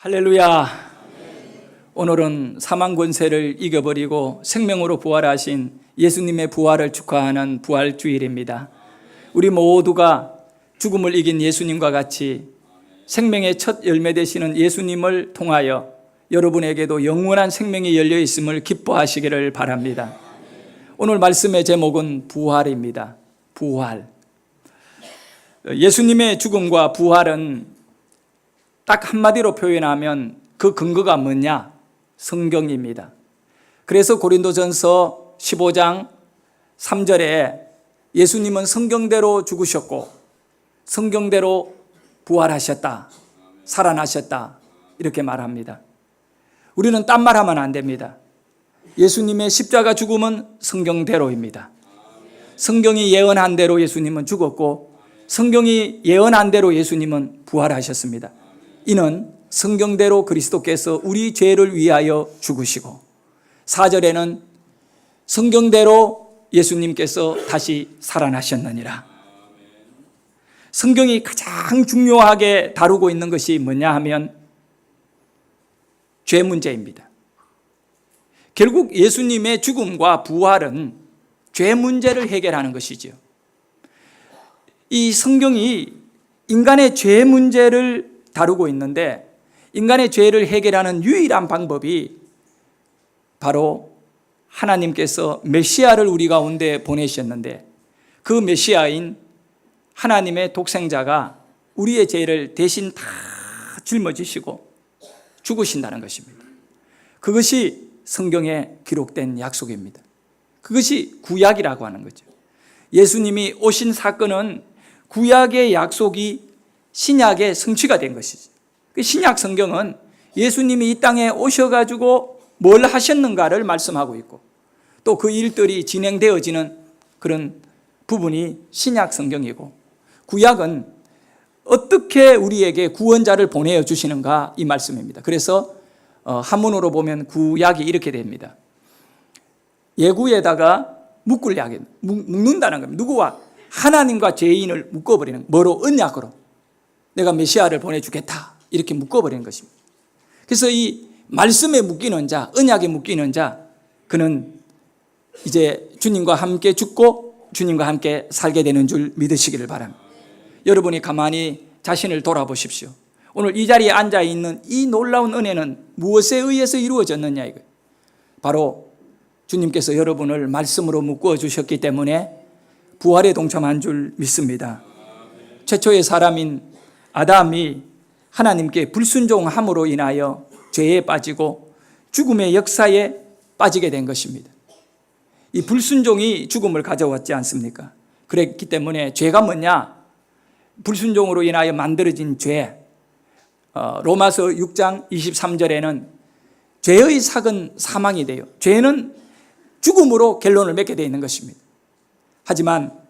할렐루야. 오늘은 사망 권세를 이겨버리고 생명으로 부활하신 예수님의 부활을 축하하는 부활주일입니다. 우리 모두가 죽음을 이긴 예수님과 같이 생명의 첫 열매 되시는 예수님을 통하여 여러분에게도 영원한 생명이 열려 있음을 기뻐하시기를 바랍니다. 오늘 말씀의 제목은 부활입니다. 부활. 예수님의 죽음과 부활은 딱 한마디로 표현하면 그 근거가 뭐냐? 성경입니다. 그래서 고린도전서 15장 3절에 예수님은 성경대로 죽으셨고 성경대로 부활하셨다, 살아나셨다 이렇게 말합니다. 우리는 딴 말하면 안 됩니다. 예수님의 십자가 죽음은 성경대로입니다. 성경이 예언한 대로 예수님은 죽었고 성경이 예언한 대로 예수님은 부활하셨습니다. 이는 성경대로 그리스도께서 우리 죄를 위하여 죽으시고 4절에는 성경대로 예수님께서 다시 살아나셨느니라. 성경이 가장 중요하게 다루고 있는 것이 뭐냐 하면 죄 문제입니다. 결국 예수님의 죽음과 부활은 죄 문제를 해결하는 것이지요. 이 성경이 인간의 죄 문제를 다루고 있는데 인간의 죄를 해결하는 유일한 방법이 바로 하나님께서 메시아를 우리 가운데 보내셨는데 그 메시아인 하나님의 독생자가 우리의 죄를 대신 다 짊어지시고 죽으신다는 것입니다. 그것이 성경에 기록된 약속입니다. 그것이 구약이라고 하는 거죠. 예수님이 오신 사건은 구약의 약속이 신약의 성취가 된 것이죠. 신약 성경은 예수님이 이 땅에 오셔가지고 뭘 하셨는가를 말씀하고 있고 또 그 일들이 진행되어지는 그런 부분이 신약 성경이고 구약은 어떻게 우리에게 구원자를 보내주시는가 이 말씀입니다. 그래서 한문으로 보면 구약이 이렇게 됩니다. 예구에다가 묶을 약이 묶는다는 겁니다. 누구와? 하나님과 죄인을 묶어버리는 뭐로? 언약으로. 내가 메시아를 보내주겠다 이렇게 묶어버리는 것입니다. 그래서 이 말씀에 묶이는 자, 언약에 묶이는 자, 그는 이제 주님과 함께 죽고 주님과 함께 살게 되는 줄 믿으시기를 바랍니다. 여러분이 가만히 자신을 돌아보십시오. 오늘 이 자리에 앉아있는 이 놀라운 은혜는 무엇에 의해서 이루어졌느냐 이거예요. 바로 주님께서 여러분을 말씀으로 묶어 주셨기 때문에 부활에 동참한 줄 믿습니다. 최초의 사람인 아담이 하나님께 불순종함으로 인하여 죄에 빠지고 죽음의 역사에 빠지게 된 것입니다. 이 불순종이 죽음을 가져왔지 않습니까? 그랬기 때문에 죄가 뭐냐? 불순종으로 인하여 만들어진 죄. 로마서 6장 23절에는 죄의 삭은 사망이 돼요. 죄는 죽음으로 결론을 맺게 되어 있는 것입니다. 하지만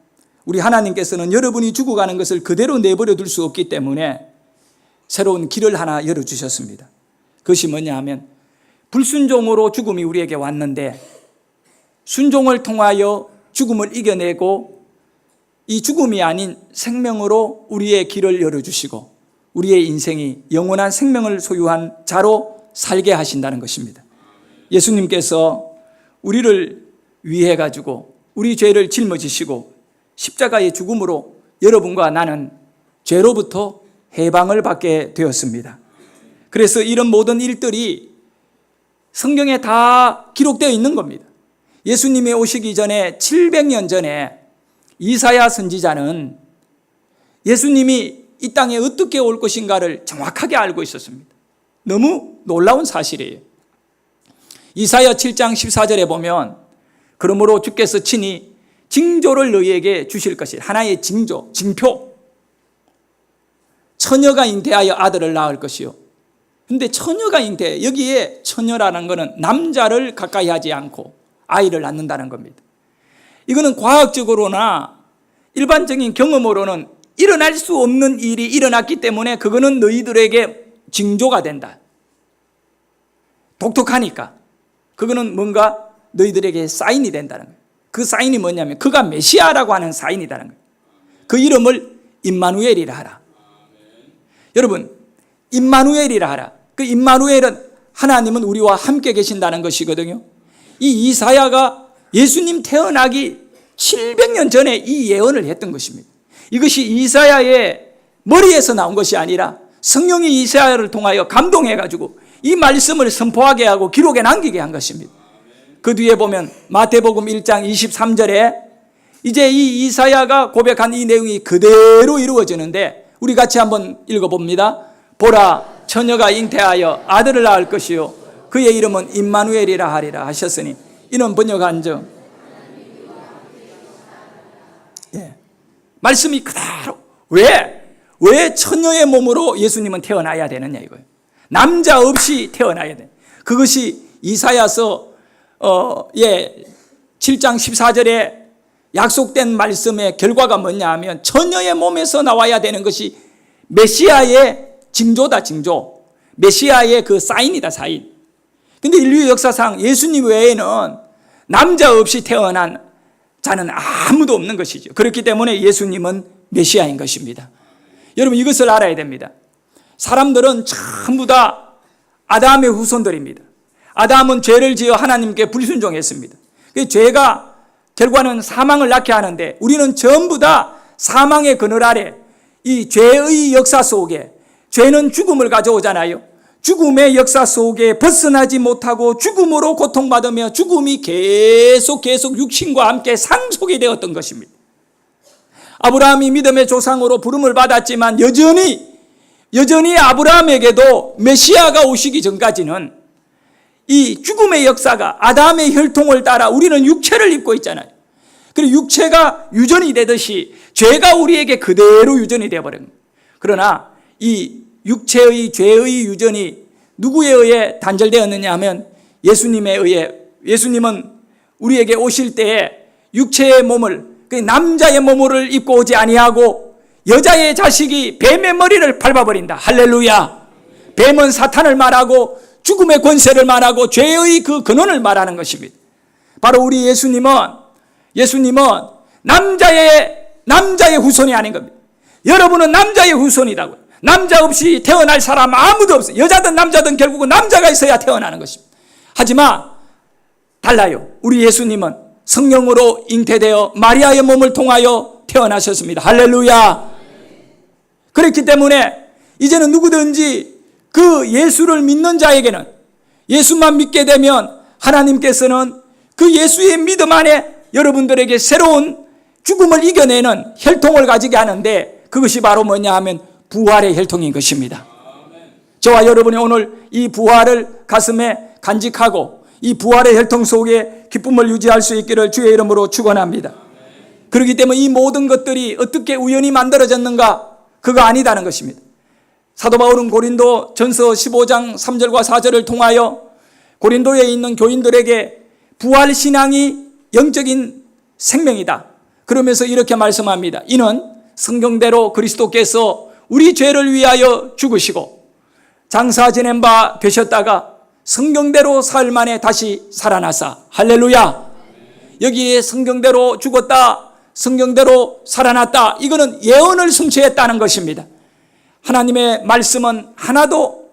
우리 하나님께서는 여러분이 죽어가는 것을 그대로 내버려 둘 수 없기 때문에 새로운 길을 하나 열어주셨습니다. 그것이 뭐냐 하면 불순종으로 죽음이 우리에게 왔는데 순종을 통하여 죽음을 이겨내고 이 죽음이 아닌 생명으로 우리의 길을 열어주시고 우리의 인생이 영원한 생명을 소유한 자로 살게 하신다는 것입니다. 예수님께서 우리를 위해 가지고 우리 죄를 짊어지시고 십자가의 죽음으로 여러분과 나는 죄로부터 해방을 받게 되었습니다. 그래서 이런 모든 일들이 성경에 다 기록되어 있는 겁니다. 예수님이 오시기 전에 700년 전에 이사야 선지자는 예수님이 이 땅에 어떻게 올 것인가를 정확하게 알고 있었습니다. 너무 놀라운 사실이에요. 이사야 7장 14절에 보면 그러므로 주께서 친히 징조를 너희에게 주실 것이 하나의 징조, 징표. 처녀가 잉태하여 아들을 낳을 것이요. 근데 처녀가 잉태, 여기에 처녀라는 것은 남자를 가까이 하지 않고 아이를 낳는다는 겁니다. 이거는 과학적으로나 일반적인 경험으로는 일어날 수 없는 일이 일어났기 때문에 그거는 너희들에게 징조가 된다. 독특하니까. 그거는 뭔가 너희들에게 사인이 된다는 거예요. 그 사인이 뭐냐면 그가 메시아라고 하는 사인이라는 거예요. 그 이름을 임마누엘이라 하라. 여러분, 임마누엘이라 하라. 그 임마누엘은 하나님은 우리와 함께 계신다는 것이거든요. 이 이사야가 예수님 태어나기 700년 전에 이 예언을 했던 것입니다. 이것이 이사야의 머리에서 나온 것이 아니라 성령이 이사야를 통하여 감동해가지고 이 말씀을 선포하게 하고 기록에 남기게 한 것입니다. 그 뒤에 보면 마태복음 1장 23절에 이제 이 이사야가 고백한 이 내용이 그대로 이루어지는데 우리 같이 한번 읽어봅니다. 보라, 처녀가 잉태하여 아들을 낳을 것이요 그의 이름은 임마누엘이라 하리라 하셨으니 이는 번역한즉 말씀이 그대로 왜 처녀의 몸으로 예수님은 태어나야 되느냐 이거예요. 남자 없이 태어나야 돼. 그것이 이사야서 7장 14절에 약속된 말씀의 결과가 뭐냐 하면 처녀의 몸에서 나와야 되는 것이 메시아의 징조다, 징조. 메시아의 그 사인이다, 사인. 근데 인류 역사상 예수님 외에는 남자 없이 태어난 자는 아무도 없는 것이죠. 그렇기 때문에 예수님은 메시아인 것입니다. 여러분 이것을 알아야 됩니다. 사람들은 전부 다 아담의 후손들입니다. 아담은 죄를 지어 하나님께 불순종했습니다. 그 죄가 결과는 사망을 낳게 하는데 우리는 전부 다 사망의 그늘 아래 이 죄의 역사 속에 죄는 죽음을 가져오잖아요. 죽음의 역사 속에 벗어나지 못하고 죽음으로 고통받으며 죽음이 계속 육신과 함께 상속이 되었던 것입니다. 아브라함이 믿음의 조상으로 부름을 받았지만 여전히 아브라함에게도 메시아가 오시기 전까지는 이 죽음의 역사가 아담의 혈통을 따라 우리는 육체를 입고 있잖아요. 그리고 육체가 유전이 되듯이 죄가 우리에게 그대로 유전이 되어버린 겁니다. 그러나 이 육체의 죄의 유전이 누구에 의해 단절되었느냐 하면 예수님에 의해, 예수님은 우리에게 오실 때에 육체의 몸을, 그 남자의 몸을 입고 오지 아니하고 여자의 자식이 뱀의 머리를 밟아버린다. 할렐루야. 뱀은 사탄을 말하고 죽음의 권세를 말하고 죄의 그 근원을 말하는 것입니다. 바로 우리 예수님은 남자의 후손이 아닌 겁니다. 여러분은 남자의 후손이라고요. 남자 없이 태어날 사람 아무도 없어요. 여자든 남자든 결국은 남자가 있어야 태어나는 것입니다. 하지만 달라요. 우리 예수님은 성령으로 잉태되어 마리아의 몸을 통하여 태어나셨습니다. 할렐루야. 그렇기 때문에 이제는 누구든지 그 예수를 믿는 자에게는, 예수만 믿게 되면 하나님께서는 그 예수의 믿음 안에 여러분들에게 새로운 죽음을 이겨내는 혈통을 가지게 하는데, 그것이 바로 뭐냐 하면 부활의 혈통인 것입니다. 저와 여러분이 오늘 이 부활을 가슴에 간직하고 이 부활의 혈통 속에 기쁨을 유지할 수 있기를 주의 이름으로 축원합니다. 그렇기 때문에 이 모든 것들이 어떻게 우연히 만들어졌는가? 그거 아니다는 것입니다. 사도 바울은 고린도 전서 15장 3절과 4절을 통하여 고린도에 있는 교인들에게 부활 신앙이 영적인 생명이다. 그러면서 이렇게 말씀합니다. 이는 성경대로 그리스도께서 우리 죄를 위하여 죽으시고 장사 지낸 바 되셨다가 성경대로 사흘 만에 다시 살아나사. 할렐루야. 여기에 성경대로 죽었다, 성경대로 살아났다, 이거는 예언을 성취했다는 것입니다. 하나님의 말씀은 하나도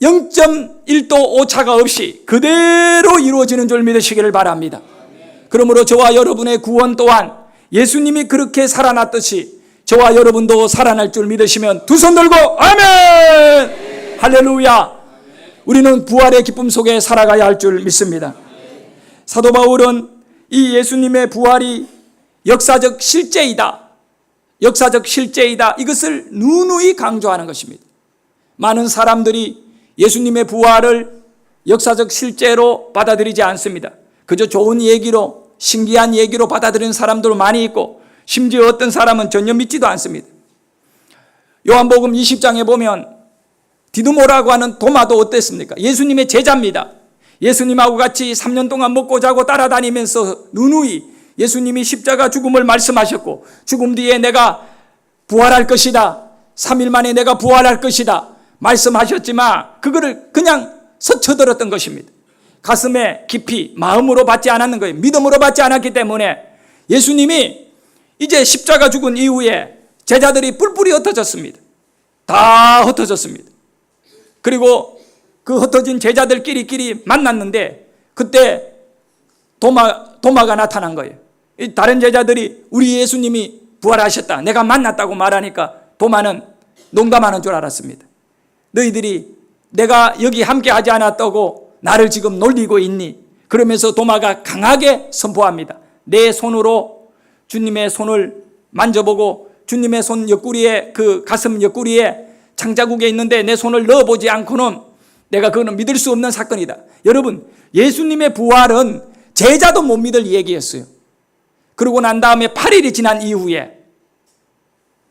0.1도 오차가 없이 그대로 이루어지는 줄 믿으시기를 바랍니다. 그러므로 저와 여러분의 구원 또한 예수님이 그렇게 살아났듯이 저와 여러분도 살아날 줄 믿으시면 두 손 들고 아멘! 할렐루야! 우리는 부활의 기쁨 속에 살아가야 할 줄 믿습니다. 사도 바울은 이 예수님의 부활이 역사적 실제이다, 역사적 실제이다, 이것을 누누이 강조하는 것입니다. 많은 사람들이 예수님의 부활을 역사적 실제로 받아들이지 않습니다. 그저 좋은 얘기로, 신기한 얘기로 받아들이는 사람도 많이 있고, 심지어 어떤 사람은 전혀 믿지도 않습니다. 요한복음 20장에 보면 디두모라고 하는 도마도 어땠습니까? 예수님의 제자입니다. 예수님하고 같이 3년 동안 먹고 자고 따라다니면서 누누이 예수님이 십자가 죽음을 말씀하셨고, 죽음 뒤에 내가 부활할 것이다, 3일 만에 내가 부활할 것이다 말씀하셨지만 그거를 그냥 스쳐들었던 것입니다. 가슴에 깊이 마음으로 받지 않았는 거예요. 믿음으로 받지 않았기 때문에 예수님이 이제 십자가 죽은 이후에 제자들이 뿔뿔이 흩어졌습니다. 다 흩어졌습니다. 그리고 그 흩어진 제자들끼리 만났는데 그때 도마가 나타난 거예요. 다른 제자들이 우리 예수님이 부활하셨다, 내가 만났다고 말하니까 도마는 농담하는 줄 알았습니다. 너희들이 내가 여기 함께 하지 않았다고 나를 지금 놀리고 있니? 그러면서 도마가 강하게 선포합니다. 내 손으로 주님의 손을 만져보고 주님의 손 옆구리에, 그 가슴 옆구리에 창자국에 있는데 내 손을 넣어보지 않고는 내가 그거는 믿을 수 없는 사건이다. 여러분, 예수님의 부활은 제자도 못 믿을 얘기였어요. 그러고 난 다음에 8일이 지난 이후에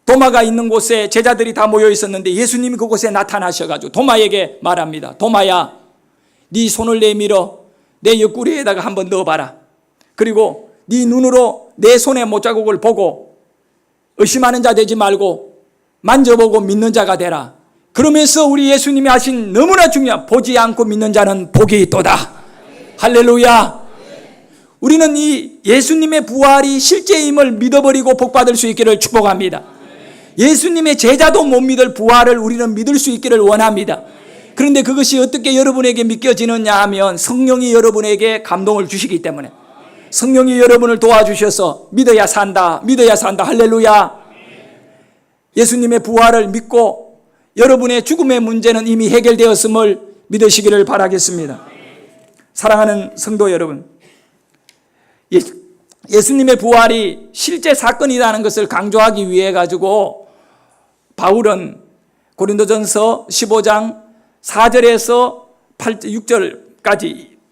도마가 있는 곳에 제자들이 다 모여 있었는데 예수님이 그곳에 나타나셔가지고 도마에게 말합니다. 도마야, 네 손을 내밀어 내 옆구리에다가 한번 넣어봐라. 그리고 네 눈으로 내 손의 못자국을 보고 의심하는 자 되지 말고 만져보고 믿는 자가 되라. 그러면서 우리 예수님이 하신 너무나 중요한 보지 않고 믿는 자는 복이 있도다. 할렐루야. 우리는 이 예수님의 부활이 실제임을 믿어버리고 복받을 수 있기를 축복합니다. 예수님의 제자도 못 믿을 부활을 우리는 믿을 수 있기를 원합니다. 그런데 그것이 어떻게 여러분에게 믿겨지느냐 하면 성령이 여러분에게 감동을 주시기 때문에, 성령이 여러분을 도와주셔서 믿어야 산다, 믿어야 산다. 할렐루야. 예수님의 부활을 믿고 여러분의 죽음의 문제는 이미 해결되었음을 믿으시기를 바라겠습니다. 사랑하는 성도 여러분, 예수님의 부활이 실제 사건이라는 것을 강조하기 위해 가지고 바울은 고린도전서 15장 4절에서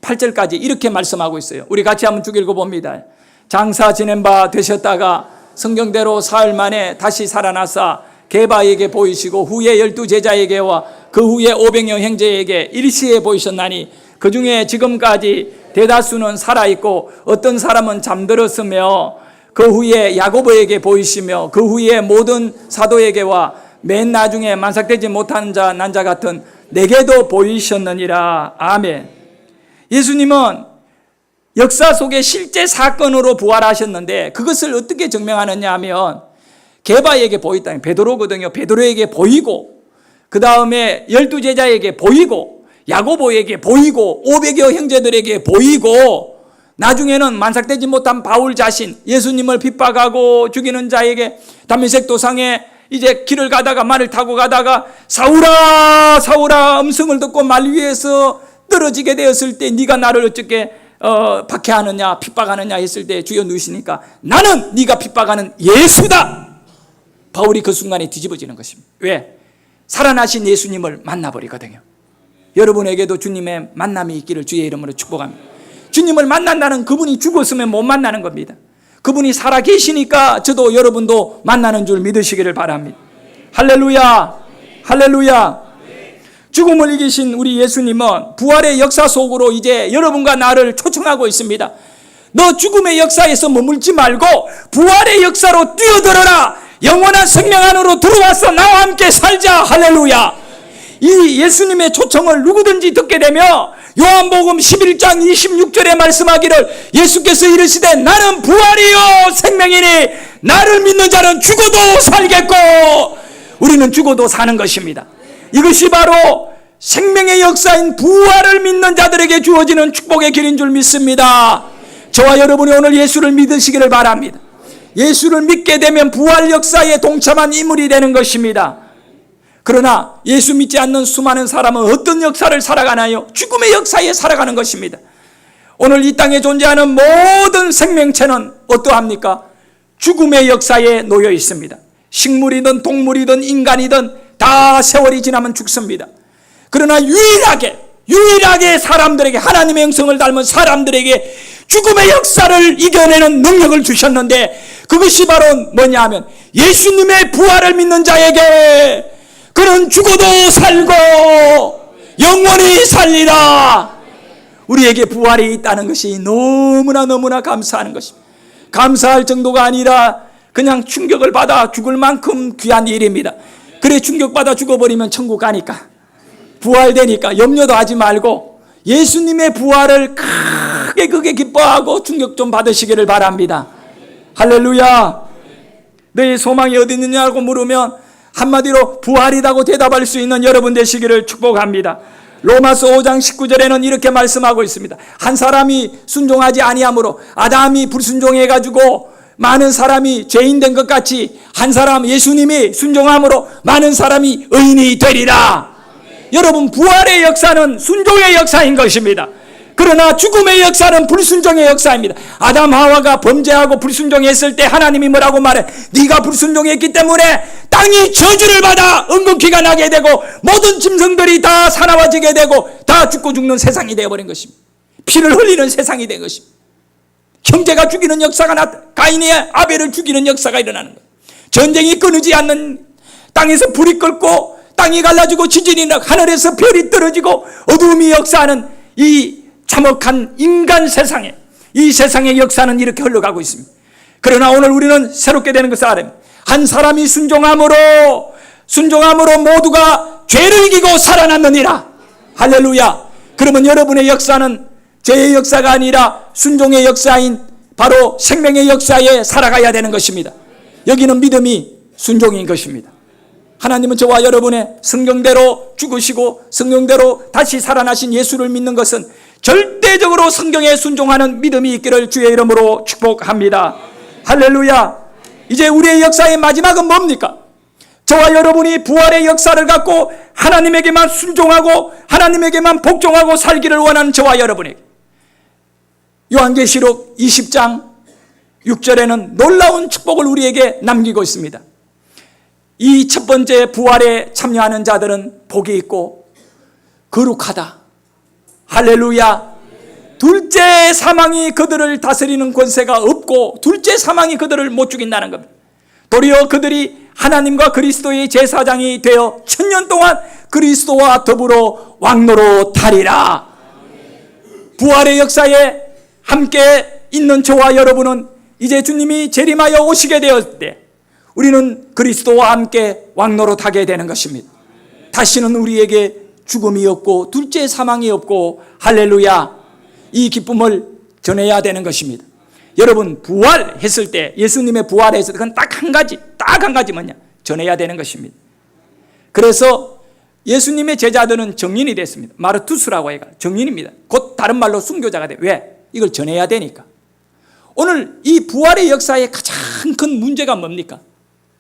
8절까지 이렇게 말씀하고 있어요. 우리 같이 한번 쭉 읽어봅니다. 장사 지낸 바 되셨다가 성경대로 사흘 만에 다시 살아나사 게바에게 보이시고 후에 12제자에게와 그 후에 500여 형제에게 일시에 보이셨나니 그 중에 지금까지 대다수는 살아있고 어떤 사람은 잠들었으며 그 후에 야고보에게 보이시며 그 후에 모든 사도에게와 맨 나중에 만삭되지 못한 자 난 자 같은 내게도 보이셨느니라. 아멘. 예수님은 역사 속에 실제 사건으로 부활하셨는데 그것을 어떻게 증명하느냐 하면 게바에게 보였다. 베드로거든요. 베드로에게 보이고 그 다음에 12제자에게 보이고 야고보에게 보이고 500여 형제들에게 보이고 나중에는 만삭되지 못한 바울 자신, 예수님을 핍박하고 죽이는 자에게 다메섹 도상에 이제 길을 가다가 말을 타고 가다가 사울아 사울아 음성을 듣고 말 위에서 떨어지게 되었을 때 네가 나를 어떻게 박해하느냐 핍박하느냐 했을 때 주여 누시니까 나는 네가 핍박하는 예수다. 바울이 그 순간에 뒤집어지는 것입니다. 왜? 살아나신 예수님을 만나버리거든요. 여러분에게도 주님의 만남이 있기를 주의 이름으로 축복합니다. 주님을 만난다는 그분이 죽었으면 못 만나는 겁니다. 그분이 살아계시니까 저도 여러분도 만나는 줄 믿으시기를 바랍니다. 할렐루야, 할렐루야. 죽음을 이기신 우리 예수님은 부활의 역사 속으로 이제 여러분과 나를 초청하고 있습니다. 너 죽음의 역사에서 머물지 말고 부활의 역사로 뛰어들어라. 영원한 생명 안으로 들어와서 나와 함께 살자. 할렐루야. 이 예수님의 초청을 누구든지 듣게 되며 요한복음 11장 26절에 말씀하기를 예수께서 이르시되 나는 부활이요 생명이니 나를 믿는 자는 죽어도 살겠고, 우리는 죽어도 사는 것입니다. 이것이 바로 생명의 역사인 부활을 믿는 자들에게 주어지는 축복의 길인 줄 믿습니다. 저와 여러분이 오늘 예수를 믿으시기를 바랍니다. 예수를 믿게 되면 부활 역사에 동참한 인물이 되는 것입니다. 그러나 예수 믿지 않는 수많은 사람은 어떤 역사를 살아가나요? 죽음의 역사에 살아가는 것입니다. 오늘 이 땅에 존재하는 모든 생명체는 어떠합니까? 죽음의 역사에 놓여 있습니다. 식물이든 동물이든 인간이든 다 세월이 지나면 죽습니다. 그러나 유일하게 사람들에게, 하나님의 형성을 닮은 사람들에게 죽음의 역사를 이겨내는 능력을 주셨는데 그것이 바로 뭐냐 하면 예수님의 부활을 믿는 자에게 그는 죽어도 살고 영원히 살리라. 우리에게 부활이 있다는 것이 너무나 감사하는 것입니다. 감사할 정도가 아니라 그냥 충격을 받아 죽을 만큼 귀한 일입니다. 그래 충격받아 죽어버리면 천국 가니까, 부활되니까 염려도 하지 말고 예수님의 부활을 크게 기뻐하고 충격 좀 받으시기를 바랍니다. 할렐루야. 너희 소망이 어디 있느냐고 물으면 한마디로 부활이라고 대답할 수 있는 여러분 되시기를 축복합니다. 로마서 5장 19절에는 이렇게 말씀하고 있습니다. 한 사람이 순종하지 아니하므로 아담이 불순종해 가지고 많은 사람이 죄인 된 것 같이 한 사람 예수님이 순종함으로 많은 사람이 의인이 되리라. 여러분, 부활의 역사는 순종의 역사인 것입니다. 그러나 죽음의 역사는 불순종의 역사입니다. 아담 하와가 범죄하고 불순종했을 때 하나님이 뭐라고 말해? 네가 불순종했기 때문에 땅이 저주를 받아 응급기가 나게 되고 모든 짐승들이 다 사나워지게 되고 다 죽고 죽는 세상이 되어버린 것입니다. 피를 흘리는 세상이 된 것입니다. 형제가 죽이는 역사가 가인이 아벨을 죽이는 역사가 일어나는 거예요. 전쟁이 끊이지 않는, 땅에서 불이 끓고 땅이 갈라지고 지진이 나고 하늘에서 별이 떨어지고 어두움이 역사하는 이 참혹한 인간 세상에, 이 세상의 역사는 이렇게 흘러가고 있습니다. 그러나 오늘 우리는 새롭게 되는 것을 알아야 합니다. 한 사람이 순종함으로 모두가 죄를 이기고 살아났느니라. 할렐루야. 그러면 여러분의 역사는 죄의 역사가 아니라 순종의 역사인 바로 생명의 역사에 살아가야 되는 것입니다. 여기는 믿음이 순종인 것입니다. 하나님은 저와 여러분의 성경대로 죽으시고 성경대로 다시 살아나신 예수를 믿는 것은 절대적으로 성경에 순종하는 믿음이 있기를 주의 이름으로 축복합니다. 할렐루야. 이제 우리의 역사의 마지막은 뭡니까? 저와 여러분이 부활의 역사를 갖고 하나님에게만 순종하고 하나님에게만 복종하고 살기를 원하는 저와 여러분에게 요한계시록 20장 6절에는 놀라운 축복을 우리에게 남기고 있습니다. 이 첫 번째 부활에 참여하는 자들은 복이 있고 거룩하다. 할렐루야. 둘째 사망이 그들을 다스리는 권세가 없고 둘째 사망이 그들을 못 죽인다는 겁니다. 도리어 그들이 하나님과 그리스도의 제사장이 되어 1000년 동안 그리스도와 더불어 왕노로 타리라. 부활의 역사에 함께 있는 저와 여러분은 이제 주님이 재림하여 오시게 되었을 때 우리는 그리스도와 함께 왕노로 타게 되는 것입니다. 다시는 우리에게 죽음이 없고 둘째 사망이 없고 할렐루야. 이 기쁨을 전해야 되는 것입니다. 여러분, 부활했을 때, 예수님의 부활했을 때 그건 딱 한 가지 뭐냐? 전해야 되는 것입니다. 그래서 예수님의 제자들은 정인이 됐습니다. 마르투스라고 해가 정인입니다. 곧 다른 말로 순교자가 돼. 왜? 이걸 전해야 되니까. 오늘 이 부활의 역사의 가장 큰 문제가 뭡니까?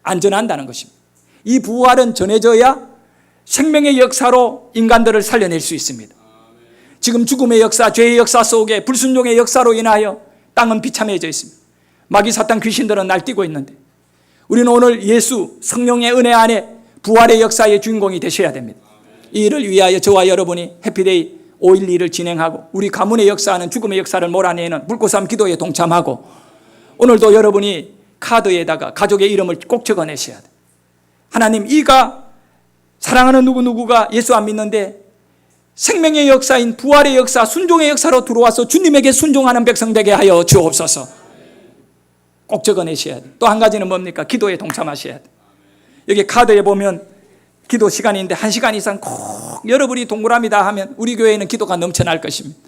안 전한다는 것입니다. 이 부활은 전해져야 생명의 역사로 인간들을 살려낼 수 있습니다. 지금 죽음의 역사, 죄의 역사 속에 불순종의 역사로 인하여 땅은 비참해져 있습니다. 마귀 사탄 귀신들은 날뛰고 있는데 우리는 오늘 예수 성령의 은혜 안에 부활의 역사의 주인공이 되셔야 됩니다. 이 일을 위하여 저와 여러분이 해피데이 5.12를 진행하고 우리 가문의 역사하는 죽음의 역사를 몰아내는 불꽃삼 기도에 동참하고 오늘도 여러분이 카드에다가 가족의 이름을 꼭 적어내셔야 돼요. 하나님, 이가 사랑하는 누구누구가 예수 안 믿는데 생명의 역사인 부활의 역사, 순종의 역사로 들어와서 주님에게 순종하는 백성 되게 하여 주옵소서. 꼭 적어내셔야 돼요. 또 한 가지는 뭡니까? 기도에 동참하셔야 돼요. 여기 카드에 보면 기도 시간인데 1시간 이상 꼭 여러분이 동그라미다 하면 우리 교회에는 기도가 넘쳐날 것입니다.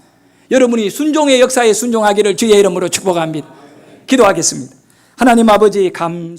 여러분이 순종의 역사에 순종하기를 주의 이름으로 축복합니다. 기도하겠습니다. 하나님 아버지 감사